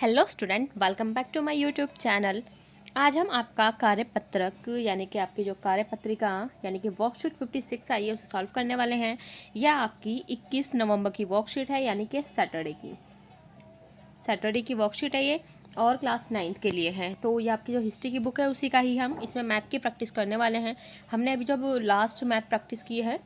Hello student, welcome back to my YouTube channel. आज हम आपका कार्यपत्रक यानी कि आपकी जो कार्यपत्रिका यानी कि वर्कशीट 56 आई है उसे सॉल्व करने वाले हैं। यह आपकी 21 नवंबर की वर्कशीट है यानी कि सैटरडे की वर्कशीट है ये, और क्लास 9th के लिए है। तो ये आपकी जो हिस्ट्री की बुक है उसी का ही हम इसमें मैप की प्रैक्टिस करने वाले हैं। हमने अभी जब लास्ट मैप प्रैक्टिस की है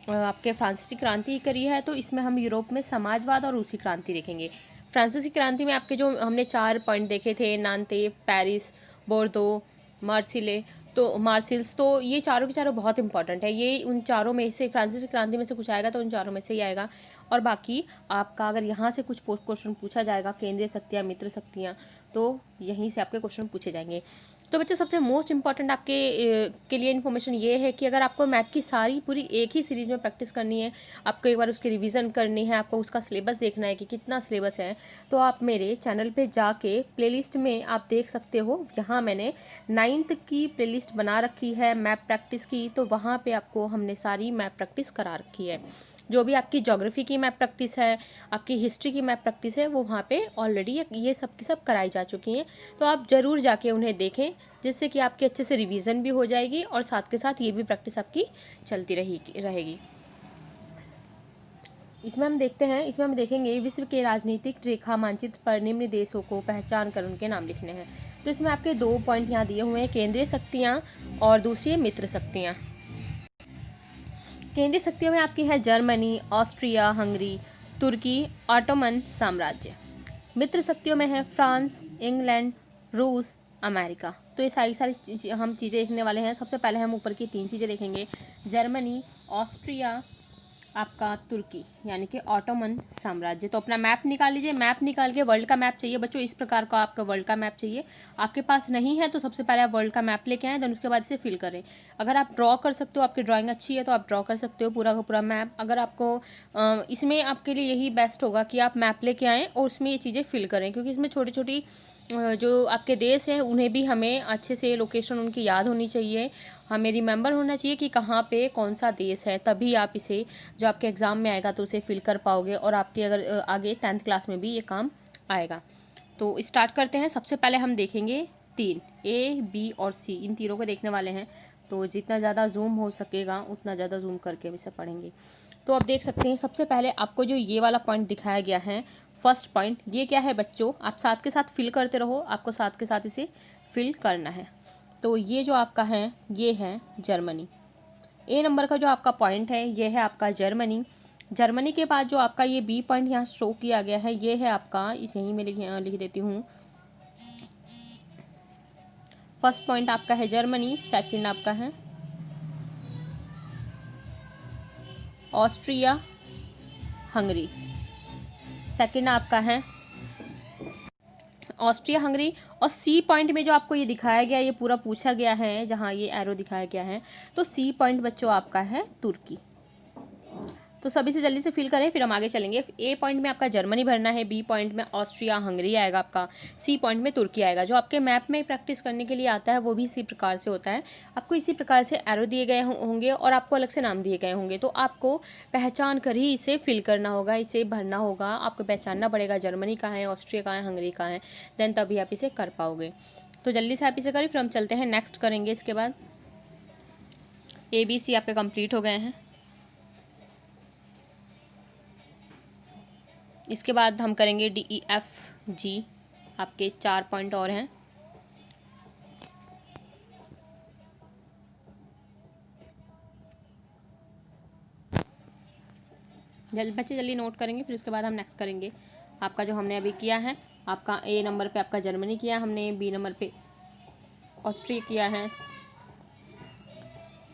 आपके फ्रांसीसी क्रांति करी है, तो इसमें हम यूरोप में समाजवाद और रूसी क्रांति देखेंगे। फ्रांसीसी क्रांति में आपके जो हमने 4 पॉइंट देखे थे, नान्ते, पेरिस, बोर्दो, मार्सिल्स, तो ये चारों के चारों बहुत इंपॉर्टेंट है। ये उन चारों में से, फ्रांसीसी क्रांति में से कुछ आएगा तो उन चारों में से ही आएगा। और बाकी आपका अगर यहाँ से कुछ क्वेश्चन पूछा जाएगा, केंद्रीय शक्तियाँ, मित्र शक्तियाँ, तो यहीं से आपके क्वेश्चन पूछे जाएंगे। तो बच्चे सबसे मोस्ट इंपॉर्टेंट आपके के लिए इन्फॉर्मेशन ये है कि अगर आपको मैप की सारी पूरी एक ही सीरीज़ में प्रैक्टिस करनी है, आपको एक बार उसकी रिवीजन करनी है, आपको उसका सिलेबस देखना है कि कितना सिलेबस है, तो आप मेरे चैनल पे जाके प्लेलिस्ट में आप देख सकते हो। यहाँ मैंने 9th की प्लेलिस्ट बना रखी है मैप प्रैक्टिस की, तो वहाँ पे आपको हमने सारी मैप प्रैक्टिस करा रखी है। जो भी आपकी ज्योग्राफी की मैप प्रैक्टिस है, आपकी हिस्ट्री की मैप प्रैक्टिस है, वो वहाँ पे ऑलरेडी ये सब की सब कराई जा चुकी हैं। तो आप ज़रूर जाके उन्हें देखें, जिससे कि आपके अच्छे से रिवीजन भी हो जाएगी और साथ के साथ ये भी प्रैक्टिस आपकी चलती रहेगी। इसमें हम देखते हैं, इसमें हम देखेंगे विश्व के राजनीतिक रेखा मानचित्र पर निम्न देशों को पहचान कर उनके नाम लिखने हैं। तो इसमें आपके 2 पॉइंट यहाँ दिए हुए हैं, केंद्रीय शक्तियाँ और दूसरी मित्र शक्तियाँ। केंद्रीय शक्तियों में आपकी है जर्मनी, ऑस्ट्रिया हंगरी, तुर्की, ऑटोमन साम्राज्य। मित्र शक्तियों में है फ्रांस, इंग्लैंड, रूस, अमेरिका। तो ये सारी हम चीज़ें देखने वाले हैं। सबसे पहले हम ऊपर की 3 चीज़ें देखेंगे, जर्मनी, ऑस्ट्रिया, आपका तुर्की यानी कि ऑटोमन साम्राज्य। तो अपना मैप निकाल लीजिए। मैप निकाल के, वर्ल्ड का मैप चाहिए बच्चों, इस प्रकार का आपका वर्ल्ड का मैप चाहिए। आपके पास नहीं है तो सबसे पहले आप वर्ल्ड का मैप लेके आएँ, देन उसके बाद इसे फिल करें। अगर आप ड्रॉ कर सकते हो, आपकी ड्राइंग अच्छी है तो आप ड्रॉ कर सकते हो पूरा का पूरा मैप। अगर आपको इसमें आपके लिए यही बेस्ट होगा कि आप मैप लेके आएँ और उसमें ये चीज़ें फिल करें, क्योंकि इसमें छोटी छोटी जो आपके देश हैं उन्हें भी हमें अच्छे से लोकेशन उनकी याद होनी चाहिए, हमें रिमेंबर होना चाहिए कि कहाँ पे कौन सा देश है। तभी आप इसे जो आपके एग्ज़ाम में आएगा तो उसे फिल कर पाओगे, और आपके अगर आगे 10th क्लास में भी ये काम आएगा। तो स्टार्ट करते हैं। सबसे पहले हम देखेंगे 3, A, B और C, इन तीनों को देखने वाले हैं। तो जितना ज़्यादा जूम हो सकेगा उतना ज़्यादा जूम करके हम इसे पढ़ेंगे। तो आप देख सकते हैं, सबसे पहले आपको जो ये वाला पॉइंट दिखाया गया है, फर्स्ट पॉइंट, ये क्या है बच्चों, आप साथ के साथ फिल करते रहो, आपको साथ के साथ इसे फिल करना है। तो ये जो आपका है ये है जर्मनी। A नंबर का जो आपका पॉइंट है ये है आपका जर्मनी। जर्मनी के बाद जो आपका ये B पॉइंट यहाँ शो किया गया है ये है आपका, इस यहीं में लिख देती हूँ। फर्स्ट पॉइंट आपका है जर्मनी, सेकंड आपका है ऑस्ट्रिया हंगरी, सेकंड आपका है ऑस्ट्रिया हंगरी। और सी पॉइंट में जो आपको ये दिखाया गया, ये पूरा पूछा गया है जहाँ ये एरो दिखाया गया है, तो सी पॉइंट बच्चों आपका है तुर्की। तो सभी से जल्दी से फिल करें, फिर हम आगे चलेंगे। ए पॉइंट में आपका जर्मनी भरना है, बी पॉइंट में ऑस्ट्रिया हंगरी आएगा आपका, सी पॉइंट में तुर्की आएगा। जो आपके मैप में प्रैक्टिस करने के लिए आता है वो भी इसी प्रकार से होता है। आपको इसी प्रकार से एरो दिए गए होंगे और आपको अलग से नाम दिए गए होंगे, तो आपको पहचान कर ही इसे फिल करना होगा, इसे भरना होगा। आपको पहचानना पड़ेगा जर्मनी का है, ऑस्ट्रिया का है, हंगरी का है, देन तभी आप इसे कर पाओगे। तो जल्दी से आप इसे करें, फिर हम चलते हैं नेक्स्ट करेंगे। इसके बाद ABC आपके कंप्लीट हो गए हैं। इसके बाद हम करेंगे DEFG, आपके 4 पॉइंट और हैं। बच्चे जल्दी नोट करेंगे, फिर उसके बाद हम नेक्स्ट करेंगे। आपका जो हमने अभी किया है, आपका A नंबर पे आपका जर्मनी किया हमने, B नंबर पे ऑस्ट्रिया किया है,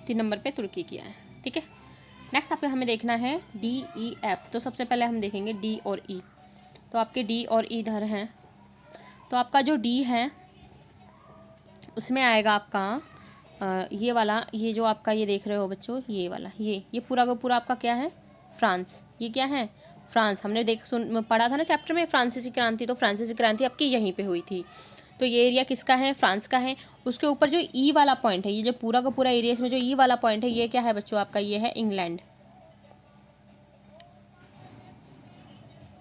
3 नंबर पे तुर्की किया है। ठीक है, नेक्स्ट आपको हमें देखना है DEF। तो सबसे पहले हम देखेंगे D और E। तो आपके D और E इधर हैं। तो आपका जो D है उसमें आएगा आपका ये वाला, ये जो आपका ये देख रहे हो बच्चों, ये वाला, ये पूरा का पूरा आपका क्या है, फ्रांस। ये क्या है, फ्रांस। हमने पढ़ा था ना चैप्टर में फ्रांसीसी क्रांति, तो फ्रांसीसी क्रांति आपकी यहीं पे हुई थी। तो ये एरिया किसका है, फ्रांस का है। उसके ऊपर जो ई वाला पॉइंट है, ये जो पूरा का पूरा एरिया, इसमें जो ई वाला पॉइंट है ये क्या है बच्चों आपका, ये है इंग्लैंड।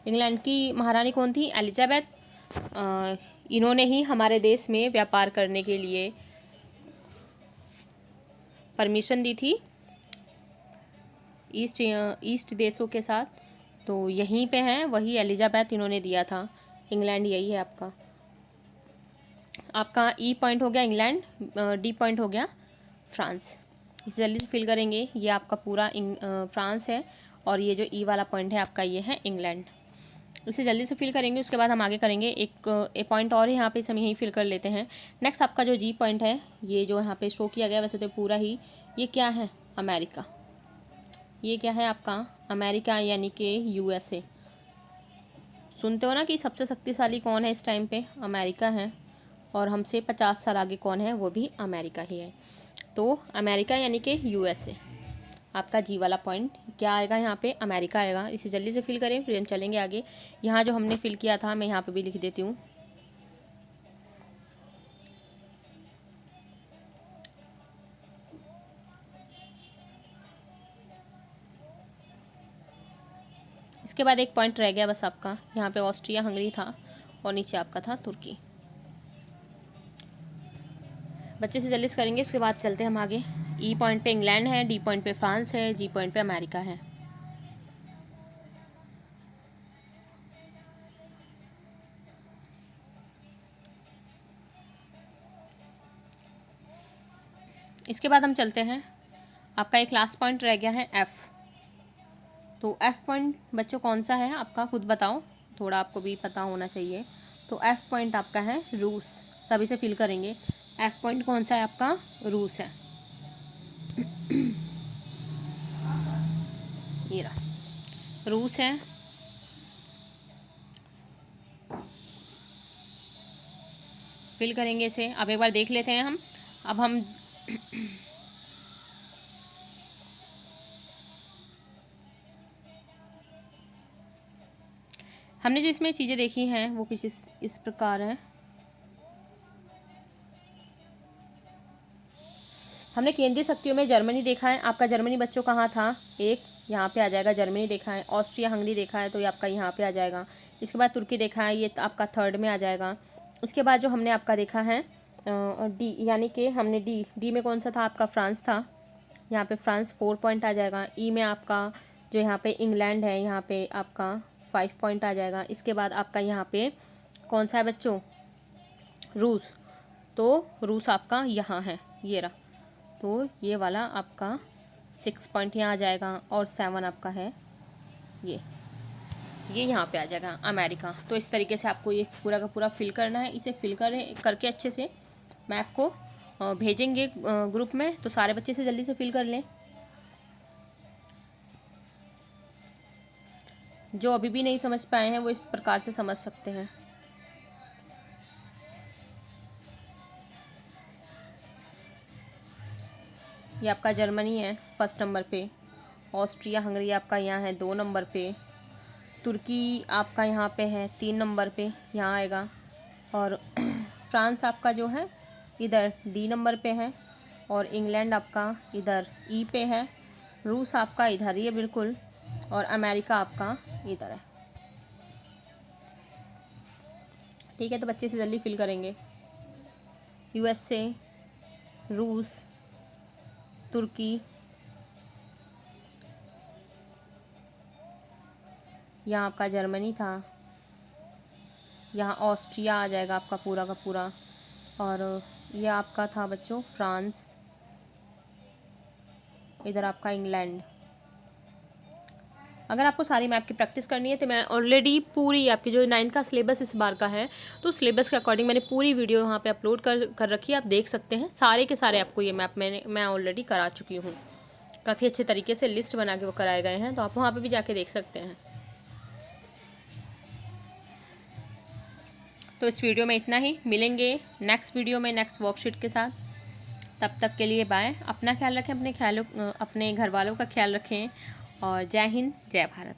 इंग्लैंड की महारानी कौन थी, एलिजाबेथ। इन्होंने ही हमारे देश में व्यापार करने के लिए परमिशन दी थी ईस्ट देशों के साथ। तो यहीं पे हैं, वही एलिजाबेथ इन्होंने दिया था। इंग्लैंड यही है आपका। आपका ई पॉइंट हो गया इंग्लैंड, डी पॉइंट हो गया फ्रांस। इसे जल्दी से फिल करेंगे। ये आपका पूरा फ्रांस है और ये जो ई वाला पॉइंट है आपका ये है इंग्लैंड। इसे जल्दी से फिल करेंगे, उसके बाद हम आगे करेंगे। एक पॉइंट और यहाँ पे हम यहीं फिल कर लेते हैं। नेक्स्ट आपका जो जी पॉइंट है, ये जो यहाँ पे शो किया गया, वैसे तो पूरा ही ये क्या है, अमेरिका। ये क्या है आपका अमेरिका, यानी कि यूएसए। सुनते हो ना कि सबसे शक्तिशाली कौन है इस टाइम पे, अमेरिका है। और हमसे 50 साल आगे कौन है, वो भी अमेरिका ही है। तो अमेरिका यानी कि यूएसए। आपका जी वाला पॉइंट क्या आएगा, यहाँ पे अमेरिका आएगा। इसे जल्दी से फिल करें, फिर हम चलेंगे आगे। यहाँ जो हमने फिल किया था, मैं यहाँ पे भी लिख देती हूँ। इसके बाद एक पॉइंट रह गया बस आपका, यहाँ पे ऑस्ट्रिया हंगरी था और नीचे आपका था तुर्की। बच्चे से जल्दी से करेंगे, उसके बाद चलते हैं हम आगे। ई पॉइंट पे इंग्लैंड है, डी पॉइंट पे फ्रांस है, जी पॉइंट पे अमेरिका है। इसके बाद हम चलते हैं, आपका एक लास्ट पॉइंट रह गया है एफ। तो एफ पॉइंट बच्चों कौन सा है आपका, खुद बताओ, थोड़ा आपको भी पता होना चाहिए। तो एफ पॉइंट आपका है रूस। तभी से फिल करेंगे। एफ पॉइंट कौन सा है आपका, रूस है। ये रहा, रूस है। फिल करेंगे इसे। अब एक बार देख लेते हैं हम। अब हम हमने जो इसमें चीज़ें देखी हैं वो कुछ इस प्रकार है। हमने केंद्रीय शक्तियों में जर्मनी देखा है। आपका जर्मनी बच्चों कहाँ था, एक यहाँ पे आ जाएगा, जर्मनी देखा है। ऑस्ट्रिया हंगरी देखा है, तो ये आपका यहाँ पे आ जाएगा। इसके बाद तुर्की देखा है, ये आपका थर्ड में आ जाएगा। उसके बाद जो हमने आपका देखा है डी, यानी कि हमने डी में कौन सा था आपका, फ्रांस था। यहाँ पे फ्रांस 4 पॉइंट आ जाएगा। ई में आपका जो यहाँ पे इंग्लैंड है, यहाँ पे आपका 5 पॉइंट आ जाएगा। इसके बाद आपका यहाँ पे कौन सा है बच्चों, रूस। तो रूस आपका यहाँ है, ये रहा। तो ये वाला आपका 6 पॉइंट यहाँ आ जाएगा और 7 आपका है ये यहाँ पे आ जाएगा अमेरिका। तो इस तरीके से आपको ये पूरा का पूरा फिल करना है। इसे फिल करके अच्छे से मैं आपको भेजेंगे ग्रुप में, तो सारे बच्चे से जल्दी से फिल कर लें। जो अभी भी नहीं समझ पाए हैं वो इस प्रकार से समझ सकते हैं। ये आपका जर्मनी है 1st नंबर पे। ऑस्ट्रिया हंगरी आपका यहाँ है 2 नंबर पे। तुर्की आपका यहाँ पे है 3 नंबर पे, यहाँ आएगा। और फ्रांस आपका जो है इधर डी नंबर पे है। और इंग्लैंड आपका इधर ई पे है। रूस आपका इधर ही है बिल्कुल। और अमेरिका आपका इधर है। ठीक है, तो बच्चे से जल्दी फिल करेंगे। यूएसए, रूस, तुर्की, यहाँ आपका जर्मनी था, यहाँ ऑस्ट्रिया आ जाएगा आपका पूरा का पूरा। और ये आपका था बच्चों फ्रांस, इधर आपका इंग्लैंड। अगर आपको सारी मैप की प्रैक्टिस करनी है तो मैं ऑलरेडी पूरी आपकी जो 9th का सिलेबस इस बार का है, तो सिलेबस के अकॉर्डिंग मैंने पूरी वीडियो यहाँ पे अपलोड कर रखी है, आप देख सकते हैं। सारे के सारे आपको ये मैप मैं ऑलरेडी करा चुकी हूँ। काफ़ी अच्छे तरीके से लिस्ट बना के वो कराए गए हैं, तो आप वहाँ पर भी जाके देख सकते हैं। तो इस वीडियो में इतना ही, मिलेंगे नेक्स्ट वीडियो में नेक्स्ट वर्कशीट के साथ। तब तक के लिए बाय। अपना ख्याल रखें, अपने घर वालों का ख्याल रखें। और जय हिंद, जय भारत।